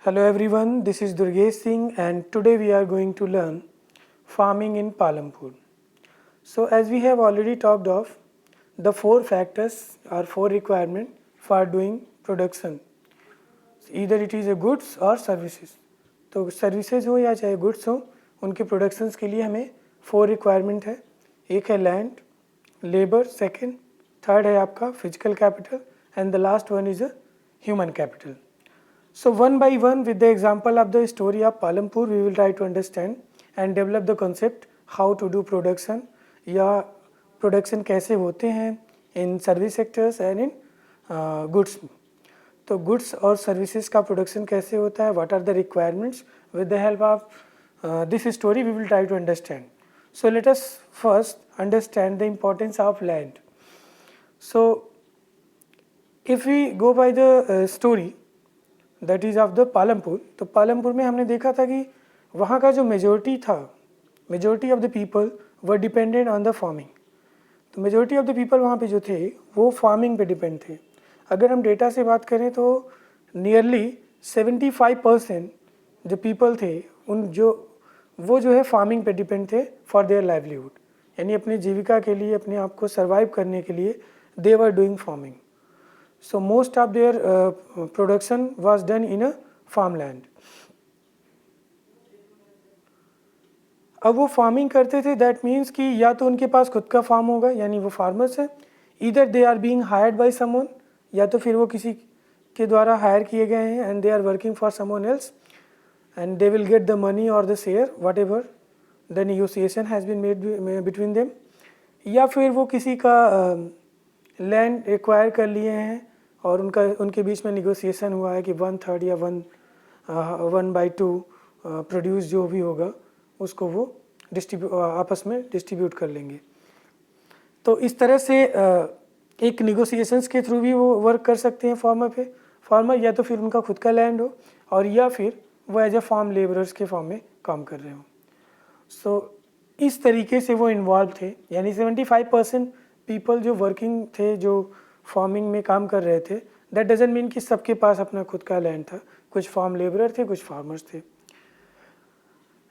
Hello everyone, this is Durgesh Singh and today we are going to learn farming in Palampur. So as we have already talked of the four factors or four requirements for doing production. Either it is a goods or services. तो services हो या चाहे goods हो उनके productions के लिए हमें four requirement है. एक है लैंड, लेबर सेकंड, थर्ड है आपका physical capital and the last one is a human capital. So one by one with the example of the story of Palampur we will try to understand and develop the concept how to do production या production कैसे होते हैं in service sectors and in goods. तो goods और services का production कैसे होता है, what are the requirements, with the help of this story we will try to understand. So let us first understand the importance of land. So if we go by the story that is of the Palampur. तो पालमपुर में हमने देखा था कि वहाँ का जो majority था, majority of the people were dependent on the farming. तो मेजोरिटी ऑफ द पीपल वहाँ पे जो थे वो फार्मिंग पे डिपेंड थे. अगर हम डेटा से बात करें तो नियरली 75% जो पीपल थे वो जो है फार्मिंग पे डिपेंड थे फॉर देयर लाइवलीहुड. यानी अपनी जीविका के लिए, अपने आप को सर्वाइव करने के लिए they were doing farming. So most of their production was done in a farmland. अब वो फार्मिंग करते थे, दैट मीन्स कि या तो उनके पास खुद का फार्म होगा यानी वो फार्मर्स है, इधर they are being hired by someone या तो फिर वो किसी के द्वारा हायर किए गए हैं and they are working for someone else and they will get the money और the share whatever the negotiation has been made between them. या फिर वो किसी का लैंड एक्वायर कर लिए हैं और उनके बीच में निगोशिएशन हुआ है कि 1/3 या 1/2 प्रोड्यूस जो भी होगा उसको वो आपस में डिस्ट्रीब्यूट कर लेंगे. तो इस तरह से एक निगोशिएशंस के थ्रू भी वो वर्क कर सकते हैं फार्मर या तो फिर उनका खुद का लैंड हो और या फिर वो एज ए फार्म लेबरर्स के फॉर्म में काम कर रहे हो. सो इस तरीके से वो इन्वॉल्व थे. यानी 75% पीपल जो वर्किंग थे, जो फार्मिंग में काम कर रहे थे, दैट डजंट मीन कि सबके पास अपना खुद का लैंड था. कुछ फार्म लेबरर थे, कुछ फार्मर्स थे.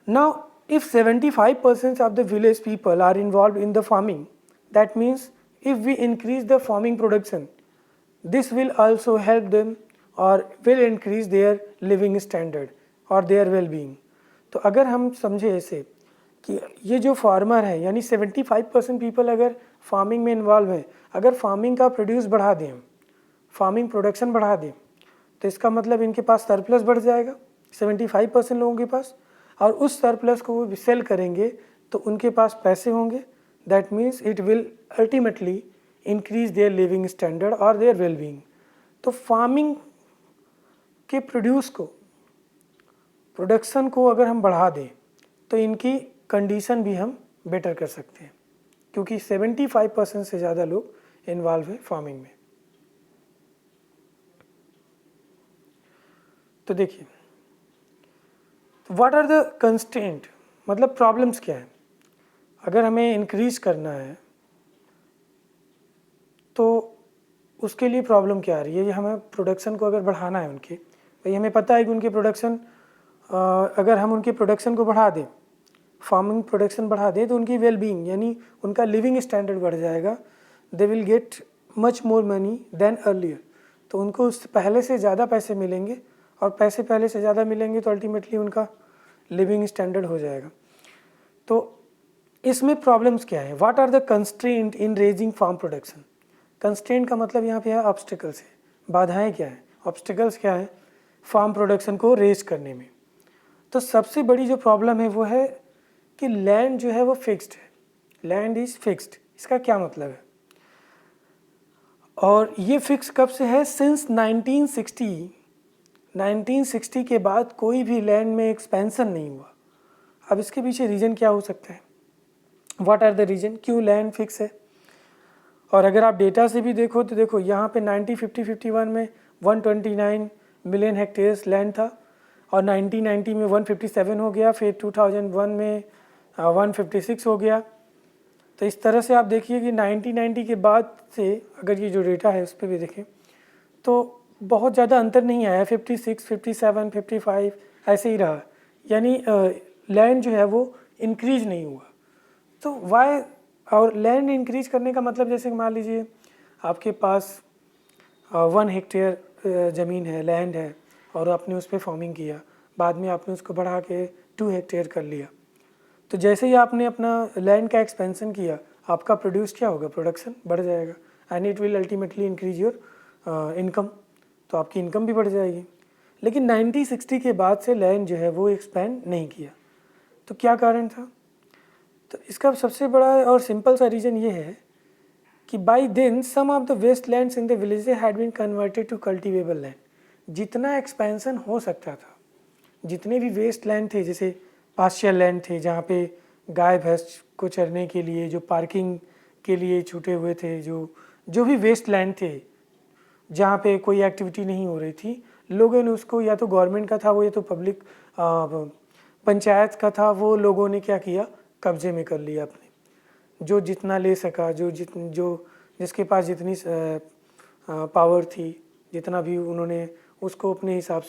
Now if 75% of the village people are involve in the farming, that means if we increase the farming production this will also help them और will increase their living standard और their well being. तो अगर हम समझे ऐसे कि ये जो फार्मर है यानी 75% पीपल अगर फार्मिंग में इन्वॉल्व हैं, अगर फार्मिंग का प्रोड्यूस बढ़ा दें, फार्मिंग प्रोडक्शन बढ़ा दें, तो इसका मतलब इनके पास सरप्लस बढ़ जाएगा 75% लोगों के पास, और उस सरप्लस को वो सेल करेंगे तो उनके पास पैसे होंगे. That means it will ultimately increase their living standard और देयर वेल बीइंग. तो फार्मिंग के प्रोडक्शन को अगर हम बढ़ा दें तो इनकी कंडीशन भी हम बेटर कर सकते हैं क्योंकि 75% से ज़्यादा लोग इन्वॉल्व हैं फार्मिंग में. तो देखिए, व्हाट आर द कंस्ट्रेंट, मतलब प्रॉब्लम्स क्या है. अगर हमें इंक्रीज करना है तो उसके लिए प्रॉब्लम क्या आ रही है. ये हमें प्रोडक्शन को अगर बढ़ाना है उनके, भाई हमें पता है कि उनके प्रोडक्शन अगर हम उनके प्रोडक्शन को बढ़ा दें, फार्मिंग प्रोडक्शन बढ़ा दें तो उनकी वेल बीइंग यानी उनका लिविंग स्टैंडर्ड बढ़ जाएगा. They will get much more money than earlier. तो उनको उस पहले से ज़्यादा पैसे मिलेंगे और पैसे पहले से ज़्यादा मिलेंगे तो अल्टीमेटली उनका लिविंग स्टैंडर्ड हो जाएगा. तो इसमें प्रॉब्लम्स क्या है, what are the constraint in raising farm production. Constraint का मतलब यहाँ पे है ऑब्स्टिकल्स है, बाधाएँ क्या हैं, ऑब्स्टिकल्स क्या हैं फार्म प्रोडक्शन को रेज करने में. तो सबसे बड़ी जो प्रॉब्लम है वो है कि लैंड जो है वो फिक्स्ड है. Land is fixed. इसका क्या मतलब है, और ये फिक्स कब से है, सिंस 1960 के बाद कोई भी लैंड में एक्सपेंशन नहीं हुआ. अब इसके पीछे रीज़न क्या हो सकता है, व्हाट आर द रीज़न, क्यों लैंड फिक्स है. और अगर आप डेटा से भी देखो तो देखो यहाँ पे 1950-51 में 129 मिलियन हेक्टेयर्स लैंड था और 1990 में 157 हो गया, फिर 2001 में 156 हो गया. तो इस तरह से आप देखिए कि 1990 के बाद से अगर ये जो डेटा है उस पर भी देखें तो बहुत ज़्यादा अंतर नहीं आया, 56, 57, 55 ऐसे ही रहा, यानी लैंड जो है वो इंक्रीज नहीं हुआ। तो वाई, और लैंड इंक्रीज करने का मतलब जैसे मान लीजिए आपके पास 1 हेक्टेयर ज़मीन है, लैंड है, और आपने उस पर फार्मिंग किया, बाद में आपने उसको बढ़ा के 2 हेक्टेयर कर लिया। तो जैसे ही आपने अपना लैंड का एक्सपेंशन किया, आपका प्रोड्यूस क्या होगा, प्रोडक्शन बढ़ जाएगा, and it will ultimately increase your income, तो आपकी इनकम भी बढ़ जाएगी। लेकिन 1960 के बाद से लैंड जो है वो एक्सपैंड नहीं किया। तो क्या कारण था? तो इसका सबसे बड़ा और सिंपल सा रीज़न ये है कि by then some of the waste lands in the village had been converted to cultivable land. जितना एक्सपेंशन हो सकता था, जितने भी वेस्ट लैंड थे, जैसे पास्चर लैंड थे जहाँ पे गाय भैंस को चरने के लिए, जो पार्किंग के लिए छूटे हुए थे, जो भी वेस्ट लैंड थे जहाँ पे कोई एक्टिविटी नहीं हो रही थी, लोगों ने उसको, या तो गवर्नमेंट का था वो, या तो पब्लिक पंचायत का था, वो लोगों ने क्या किया, कब्जे में कर लिया अपने, जो जितना ले सका, जो जिसके पास जितनी पावर थी, जितना भी उन्होंने उसको अपने हिसाब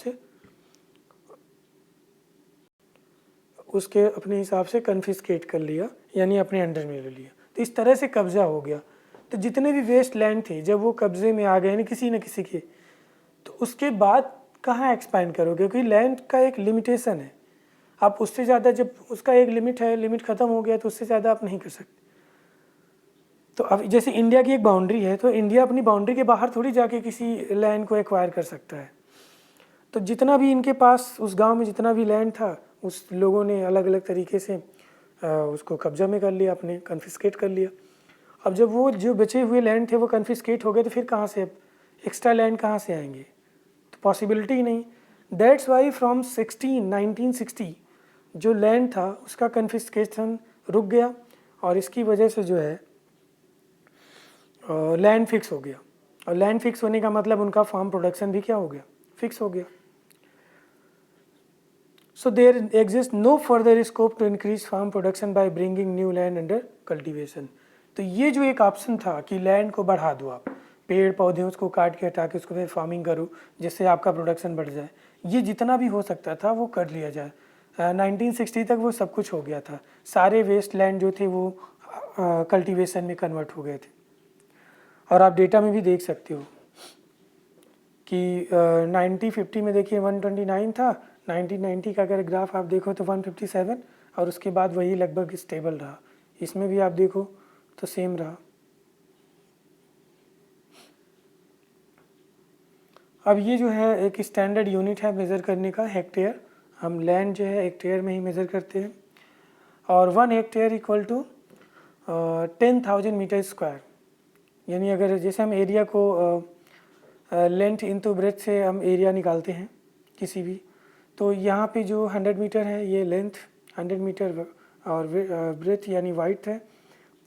से कन्फिस्केट कर लिया, यानी अपने अंडर में ले लिया। तो इस तरह से कब्जा हो गया। तो जितने भी वेस्ट लैंड थे जब वो कब्जे में आ गए ना किसी न किसी के, तो उसके बाद कहाँ एक्सपैंड करोगे, क्योंकि लैंड का एक लिमिटेशन है। आप उससे ज़्यादा, जब उसका एक लिमिट है, लिमिट ख़त्म हो गया तो उससे ज़्यादा आप नहीं कर सकते। तो अब जैसे इंडिया की एक बाउंड्री है, तो इंडिया अपनी बाउंड्री के बाहर थोड़ी जाके किसी लैंड को एक्वायर कर सकता है। तो जितना भी इनके पास उस गांव में जितना भी लैंड था, उस लोगों ने अलग अलग तरीके से उसको कब्जा में कर लिया, अपने कन्फिस्केट कर लिया। अब जब वो जो बचे हुए लैंड थे वो कन्फिस्केट हो गए, तो फिर कहाँ से अब एक्स्ट्रा लैंड कहाँ से आएंगे? तो पॉसिबिलिटी ही नहीं। दैट्स वाई फ्रॉम 1960 जो लैंड था उसका कन्फिस्केशन रुक गया, और इसकी वजह से जो है लैंड फिक्स हो गया। और लैंड फिक्स होने का मतलब उनका फार्म प्रोडक्शन भी क्या हो गया, फिक्स हो गया। So there exists no further scope to increase farm production by bringing new land under cultivation. तो ये जो एक ऑप्शन था कि लैंड को बढ़ा दो, आप पेड़ पौधे उसको काट के हटा के उसको फिर फार्मिंग करो जिससे आपका प्रोडक्शन बढ़ जाए, ये जितना भी हो सकता था वो कर लिया जाए। 1960 तक वो सब कुछ हो गया था, सारे वेस्ट लैंड जो थे वो कल्टीवेशन में कन्वर्ट हो गए थे। और आप डेटा में भी देख सकते हो कि 1950 में देखिए 129 था, 1990 का अगर ग्राफ आप देखो तो 157, और उसके बाद वही लगभग स्टेबल रहा। इसमें भी आप देखो तो सेम रहा। अब ये जो है एक स्टैंडर्ड यूनिट है मेज़र करने का, हेक्टेयर। हम लैंड जो है हेक्टेयर में ही मेज़र करते हैं, और 1 hectare equal to 10,000 metre square. यानी अगर जैसे हम एरिया को लेंथ इंटू ब्रेथ से हम एरिया निकालते हैं किसी भी, तो यहाँ पे जो 100 मीटर है ये लेंथ 100 मीटर और ब्रेथ यानी वाइड है।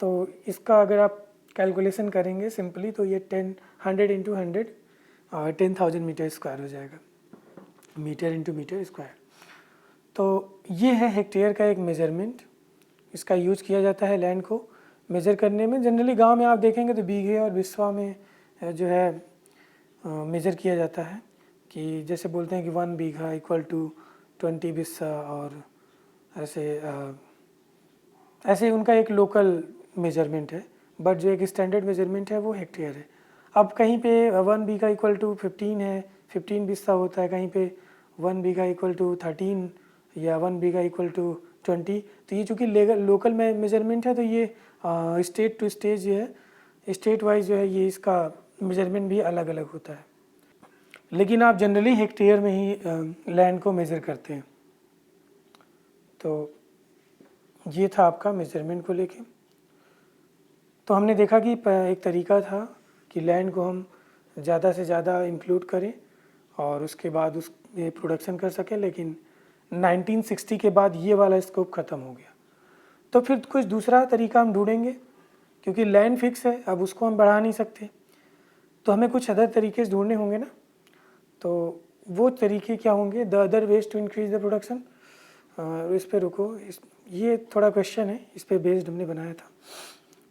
तो इसका अगर आप कैलकुलेशन करेंगे सिंपली तो ये 100 इंटू 100 10,000 मीटर स्क्वायर हो जाएगा, मीटर इंटू मीटर स्क्वायर। तो ये है हेक्टेयर का एक मेजरमेंट, इसका यूज किया जाता है लैंड को मेज़र करने में। जनरली गांव में आप देखेंगे तो बीघे और बिस्वा में जो है मेज़र किया जाता है, कि जैसे बोलते हैं कि 1 बीघा इक्वल टू 20 बिस्सा, और ऐसे उनका एक लोकल मेजरमेंट है। बट जो एक स्टैंडर्ड मेजरमेंट है वो हेक्टेयर है। अब कहीं पे 1 बीघा इक्वल टू 15 है, 15 बिस्सा होता है, कहीं पे 1 बीघा इक्वल टू 13 या 1 बीघा इक्वल टू 20। तो ये चूँकि लोकल मेजरमेंट है, तो ये स्टेट टू स्टेट जो है, स्टेट वाइज जो है ये इसका मेजरमेंट भी अलग अलग होता है। लेकिन आप जनरली हेक्टेयर में ही लैंड को मेज़र करते हैं। तो ये था आपका मेजरमेंट को लेके। तो हमने देखा कि एक तरीका था कि लैंड को हम ज़्यादा से ज़्यादा इंक्लूड करें और उसके बाद उस प्रोडक्शन कर सकें, लेकिन 1960 के बाद ये वाला स्कोप ख़त्म हो गया। तो फिर कुछ दूसरा तरीका हम ढूंढेंगे, क्योंकि लैंड फिक्स है, अब उसको हम बढ़ा नहीं सकते, तो हमें कुछ अदर तरीके ढूंढने होंगे ना। तो वो तरीके क्या होंगे, the other ways to increase the production. इस पे रुको, ये थोड़ा क्वेश्चन है, इस पे बेस्ड हमने बनाया था,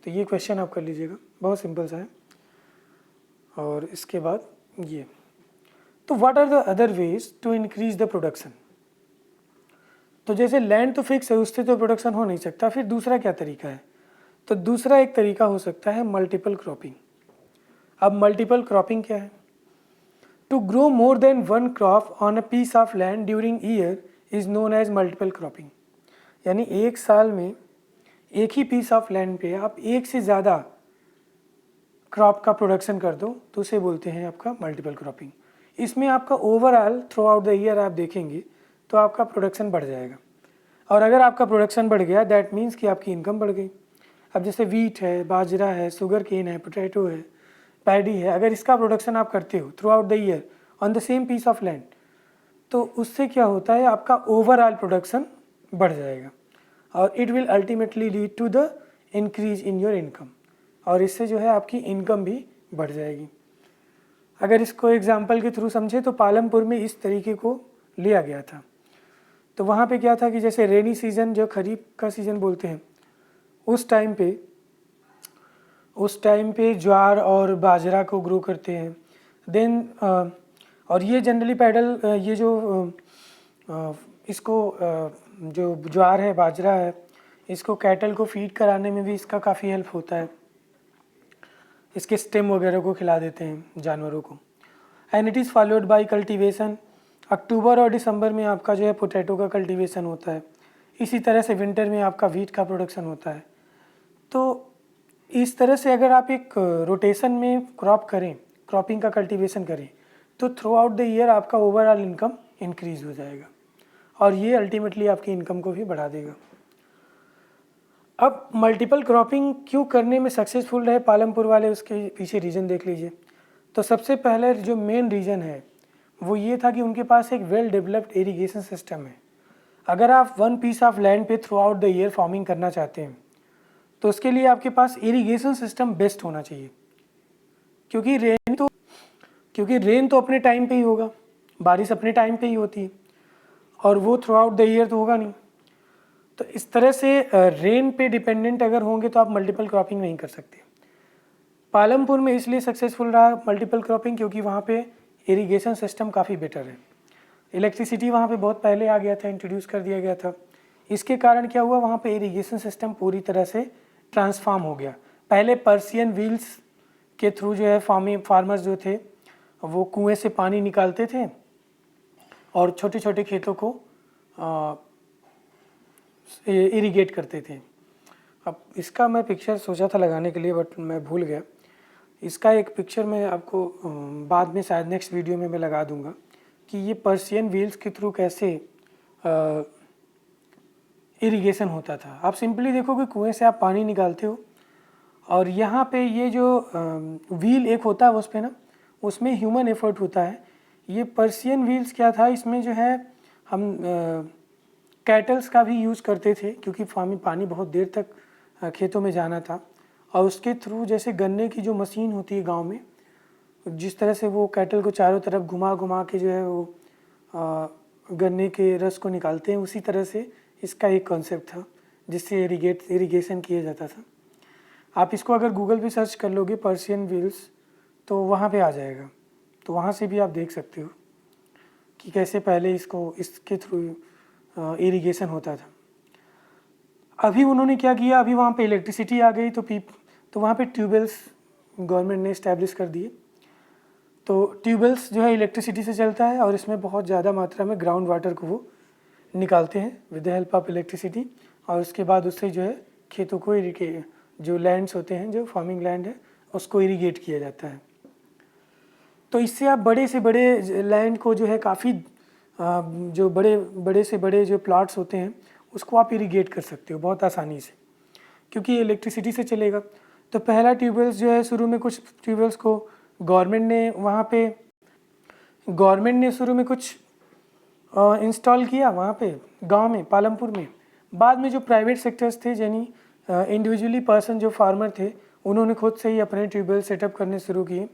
तो ये क्वेश्चन आप कर लीजिएगा, बहुत सिंपल सा है। और इसके बाद ये तो what are the other ways to increase the production? तो जैसे लैंड तो फिक्स है, उससे तो प्रोडक्शन हो नहीं सकता, फिर दूसरा क्या तरीका है? तो दूसरा एक तरीका हो सकता है मल्टीपल क्रॉपिंग। अब मल्टीपल क्रॉपिंग क्या है? To grow more than one crop on a piece of land during year is known as multiple cropping. यानी एक साल में एक ही पीस ऑफ लैंड पे आप एक से ज़्यादा क्रॉप का प्रोडक्शन कर दो तो उसे बोलते हैं आपका मल्टीपल क्रॉपिंग। इसमें आपका overall through out the year आप देखेंगे तो आपका प्रोडक्शन बढ़ जाएगा, और अगर आपका प्रोडक्शन बढ़ गया दैट मीन्स कि आपकी इनकम बढ़ गई। अब जैसे वीट है, बाजरा है, शुगर केन है, पोटैटो है, पैडी है, अगर इसका प्रोडक्शन आप करते हो throughout the year on the same piece of land, तो उससे क्या होता है, आपका ओवरऑल प्रोडक्शन बढ़ जाएगा और it will ultimately lead to the increase in your income, और इससे जो है आपकी इनकम भी बढ़ जाएगी। अगर इसको एग्जाम्पल के थ्रू समझे तो पालमपुर में इस तरीके को लिया गया था। तो वहाँ पे क्या था कि जैसे रेनी सीज़न, जो खरीफ का सीज़न बोलते हैं, उस टाइम पे ज्वार और बाजरा को ग्रो करते हैं। देन और ये जनरली पैडल ये जो इसको जो ज्वार है, बाजरा है, इसको कैटल को फीड कराने में भी इसका काफ़ी हेल्प होता है। इसके स्टेम वगैरह को खिला देते हैं जानवरों को। And it is followed by cultivation. अक्टूबर और दिसंबर में आपका जो है पोटैटो का कल्टीवेशन होता है। इसी तरह से विंटर में आपका वीट का प्रोडक्शन होता है। तो इस तरह से अगर आप एक रोटेशन में क्रॉपिंग का कल्टीवेशन करें, तो थ्रू आउट द ईयर आपका ओवरऑल इनकम इंक्रीज हो जाएगा, और ये अल्टीमेटली आपकी इनकम को भी बढ़ा देगा। अब मल्टीपल क्रॉपिंग क्यों करने में सक्सेसफुल रहे पालमपुर वाले, उसके पीछे रीज़न देख लीजिए। तो सबसे पहले जो मेन रीज़न है वो ये था कि उनके पास एक वेल डेवलप्ड इरिगेशन सिस्टम है। अगर आप वन पीस ऑफ लैंड पे through out the year farming करना चाहते हैं तो उसके लिए आपके पास इरिगेशन सिस्टम बेस्ट होना चाहिए, क्योंकि रेन तो अपने टाइम पे ही होगा, बारिश अपने टाइम पे ही होती है, और वो थ्रू आउट द ईयर तो होगा नहीं। तो इस तरह से रेन पे डिपेंडेंट अगर होंगे तो आप मल्टीपल क्रॉपिंग नहीं कर सकते। पालमपुर में इसलिए सक्सेसफुल रहा मल्टीपल क्रॉपिंग क्योंकि वहाँ पे इरिगेशन सिस्टम काफ़ी बेटर है। इलेक्ट्रिसिटी वहाँ पे बहुत पहले आ गया था, इंट्रोड्यूस कर दिया गया था। इसके कारण क्या हुआ, वहाँ पे इरिगेशन सिस्टम पूरी तरह से ट्रांसफॉर्म हो गया। पहले पर्सियन व्हील्स के थ्रू जो है फार्मर्स जो थे वो कुएं से पानी निकालते थे और छोटे छोटे खेतों को इरिगेट करते थे। अब इसका मैं पिक्चर सोचा था लगाने के लिए बट मैं भूल गया। इसका एक पिक्चर मैं आपको बाद में शायद नेक्स्ट वीडियो में मैं लगा दूंगा कि ये पर्सियन व्हील्स के थ्रू कैसे इरिगेशन होता था। आप सिंपली देखो कि कुएं से आप पानी निकालते हो और यहाँ पे ये जो व्हील एक होता है उस पर ना, उसमें ह्यूमन एफर्ट होता है। ये पर्सियन व्हील्स क्या था, इसमें जो है हम कैटल्स का भी यूज़ करते थे क्योंकि पानी बहुत देर तक खेतों में जाना था, और उसके थ्रू जैसे गन्ने की जो मशीन होती है गांव में, जिस तरह से वो कैटल को चारों तरफ घुमा घुमा के जो है वो गन्ने के रस को निकालते हैं, उसी तरह से इसका एक कॉन्सेप्ट था जिससे इरिगेशन किया जाता था। आप इसको अगर गूगल पे सर्च कर लोगे पर्सियन व्हील्स तो वहाँ पे आ जाएगा, तो वहाँ से भी आप देख सकते हो कि कैसे पहले इसके थ्रू इरिगेशन होता था। अभी उन्होंने क्या किया, अभी वहाँ पे इलेक्ट्रिसिटी आ गई तो वहाँ पे ट्यूबवेल्स गवर्नमेंट ने इस्टेब्लिश कर दिए। तो ट्यूबवेल्स जो है इलेक्ट्रिसिटी से चलता है और इसमें बहुत ज़्यादा मात्रा में ग्राउंड वाटर को वो निकालते हैं with the help of electricity, और उसके बाद उससे जो है खेतों को जो लैंड्स होते हैं, जो फार्मिंग लैंड है, उसको इरिगेट किया जाता है। तो इससे आप बड़े से बड़े लैंड को जो है काफ़ी जो बड़े से बड़े जो प्लॉट्स होते हैं उसको आप इरिगेट कर सकते हो बहुत आसानी से, क्योंकि इलेक्ट्रिसिटी से चलेगा। तो पहला ट्यूबवेल्स जो है, शुरू में कुछ ट्यूबवेल्स को गवर्नमेंट ने शुरू में कुछ इंस्टॉल किया वहाँ पे गांव में, पालमपुर में। बाद में जो प्राइवेट सेक्टर्स थे, यानी इंडिविजुअली पर्सन जो फार्मर थे, उन्होंने खुद से ही अपने ट्यूबवेल सेटअप करने शुरू किए,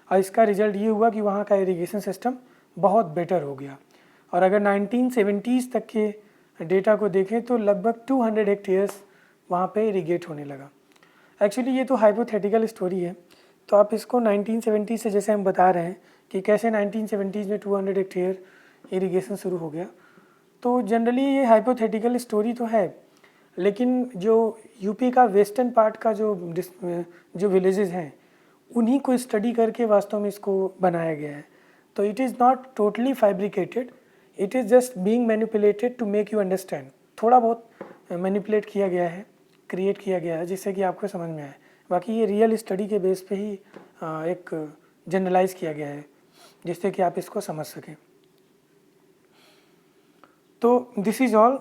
और इसका रिजल्ट ये हुआ कि वहाँ का इरिगेशन सिस्टम बहुत बेटर हो गया। और अगर 1970s तक के डेटा को देखें तो लगभग 200 हेक्टेयर्स वहाँ पे इरिगेट होने लगा। एक्चुअली ये तो हाइपोथेटिकल स्टोरी है, तो आप इसको 1970 से, जैसे हम बता रहे हैं कि कैसे 1970s में 200 हेक्टेयर इरिगेशन शुरू हो गया। तो जनरली ये हाइपोथेटिकल स्टोरी तो है, लेकिन जो यूपी का वेस्टर्न पार्ट का जो विलेजेस हैं उन्हीं को स्टडी करके वास्तव में इसको बनाया गया है। तो it is not totally fabricated, it is just being manipulated to make you understand. थोड़ा बहुत मैनिपुलेट किया गया है, क्रिएट किया गया है जिससे कि आपको समझ में आए। बाकी ये रियल स्टडी के बेस पे ही एक जनरलाइज किया गया है जिससे कि आप इसको समझ सकें। तो this is all,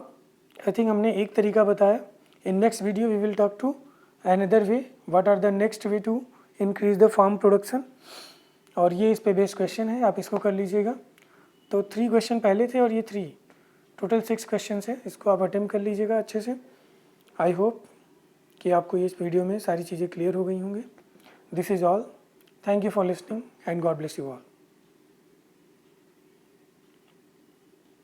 I think हमने एक तरीका बताया। In next video we will talk to another way, what are the next way to increase the farm production. और ये इस पे बेस्ड क्वेश्चन है, आप इसको कर लीजिएगा। तो 3 क्वेश्चन पहले थे और ये 3 टोटल 6 क्वेश्चन है, इसको आप अटेम्प्ट कर लीजिएगा अच्छे से। आई होप कि आपको इस वीडियो में सारी चीज़ें क्लियर हो गई होंगी। This is all, thank you for listening and God bless you all.